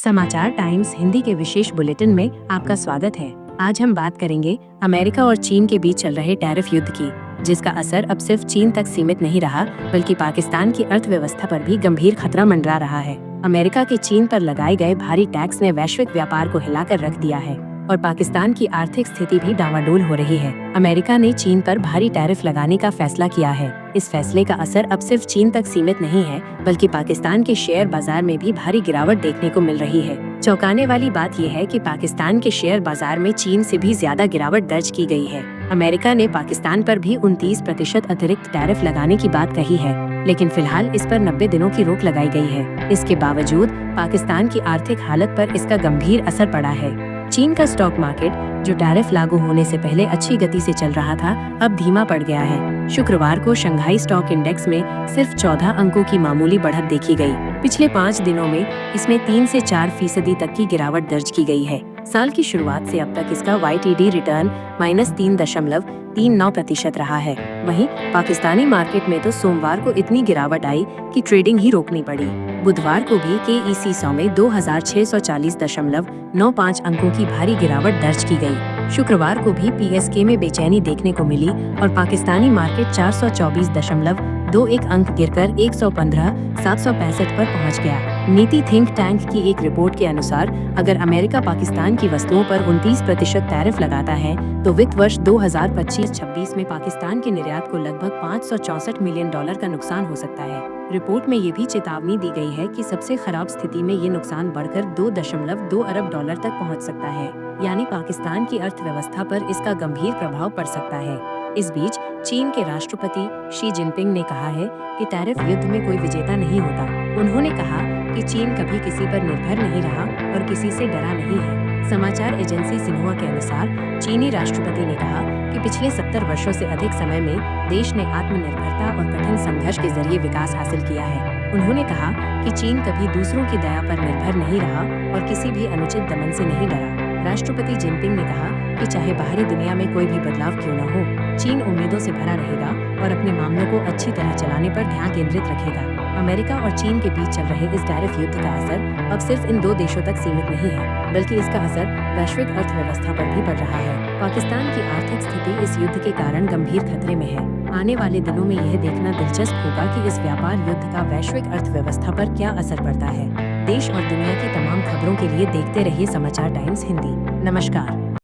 समाचार टाइम्स हिंदी के विशेष बुलेटिन में आपका स्वागत है। आज हम बात करेंगे अमेरिका और चीन के बीच चल रहे टैरिफ युद्ध की, जिसका असर अब सिर्फ चीन तक सीमित नहीं रहा बल्कि पाकिस्तान की अर्थव्यवस्था पर भी गंभीर खतरा मंडरा रहा है। अमेरिका के चीन पर लगाए गए भारी टैक्स ने वैश्विक व्यापार को हिलाकर रख दिया है और पाकिस्तान की आर्थिक स्थिति भी डावाडोल हो रही है। अमेरिका ने चीन पर भारी टैरिफ लगाने का फैसला किया है। इस फैसले का असर अब सिर्फ चीन तक सीमित नहीं है बल्कि पाकिस्तान के शेयर बाजार में भी भारी गिरावट देखने को मिल रही है। चौंकाने वाली बात यह है कि पाकिस्तान के शेयर बाजार में चीन से भी ज्यादा गिरावट दर्ज की गई है। अमेरिका ने पाकिस्तान पर भी 29% अतिरिक्त टैरिफ लगाने की बात कही है, लेकिन फिलहाल इस पर 90 दिनों की रोक लगाई गई है। इसके बावजूद पाकिस्तान की आर्थिक हालत पर इसका गंभीर असर पड़ा है। चीन का स्टॉक मार्केट, जो टैरिफ लागू होने से पहले अच्छी गति से चल रहा था, अब धीमा पड़ गया है। शुक्रवार को शंघाई स्टॉक इंडेक्स में सिर्फ 14 अंकों की मामूली बढ़त देखी गई। पिछले 5 दिनों में इसमें 3 से 4% तक की गिरावट दर्ज की गई है। साल की शुरुआत से अब तक इसका YTD रिटर्न -3.39% रहा है। वहीं पाकिस्तानी मार्केट में तो सोमवार को इतनी गिरावट आई कि ट्रेडिंग ही रोकनी पड़ी। बुधवार को भी KEC 100 में 2640.95 अंकों की भारी गिरावट दर्ज की गई। शुक्रवार को भी PSK में बेचैनी देखने को मिली और पाकिस्तानी मार्केट 424.21 अंक गिरकर 115,765 पर पहुंच गया। नीति थिंक टैंक की एक रिपोर्ट के अनुसार अगर अमेरिका पाकिस्तान की वस्तुओं पर 29% टैरिफ लगाता है तो वित्त वर्ष 2025-26 में पाकिस्तान के निर्यात को लगभग $564 मिलियन का नुकसान हो सकता है। रिपोर्ट में ये भी चेतावनी दी गई है कि सबसे खराब स्थिति में ये नुकसान बढ़कर $2.2 अरब तक पहुंच सकता है, यानी पाकिस्तान की अर्थव्यवस्था पर इसका गंभीर प्रभाव पड़ सकता है। इस बीच चीन के राष्ट्रपति शी जिनपिंग ने कहा है कि टैरिफ युद्ध में कोई विजेता नहीं होता। उन्होंने कहा कि चीन कभी किसी पर निर्भर नहीं रहा और किसी से डरा नहीं है। समाचार एजेंसी सिन्हुआ के अनुसार चीनी राष्ट्रपति ने कहा कि पिछले 70 वर्षों से अधिक समय में देश ने आत्मनिर्भरता और कठिन संघर्ष के जरिए विकास हासिल किया है। उन्होंने कहा कि चीन कभी दूसरों की दया पर निर्भर नहीं रहा और किसी भी अनुचित दमन से नहीं डरा। राष्ट्रपति जिनपिंग ने कहा कि चाहे बाहरी दुनिया में कोई भी बदलाव क्यों न हो, चीन उम्मीदों से भरा रहेगा और अपने मामलों को अच्छी तरह चलाने पर ध्यान केंद्रित रखेगा। अमेरिका और चीन के बीच चल रहे इस टैरिफ युद्ध का असर अब सिर्फ इन 2 देशों तक सीमित नहीं है, बल्कि इसका असर वैश्विक अर्थव्यवस्था पर भी पड़ रहा है। पाकिस्तान की आर्थिक स्थिति इस युद्ध के कारण गंभीर खतरे में है। आने वाले दिनों में यह देखना दिलचस्प होगा कि इस व्यापार युद्ध का वैश्विक अर्थव्यवस्था पर क्या असर पड़ता है। देश और दुनिया की तमाम खबरों के लिए देखते रहिए समाचार टाइम्स हिंदी। नमस्कार।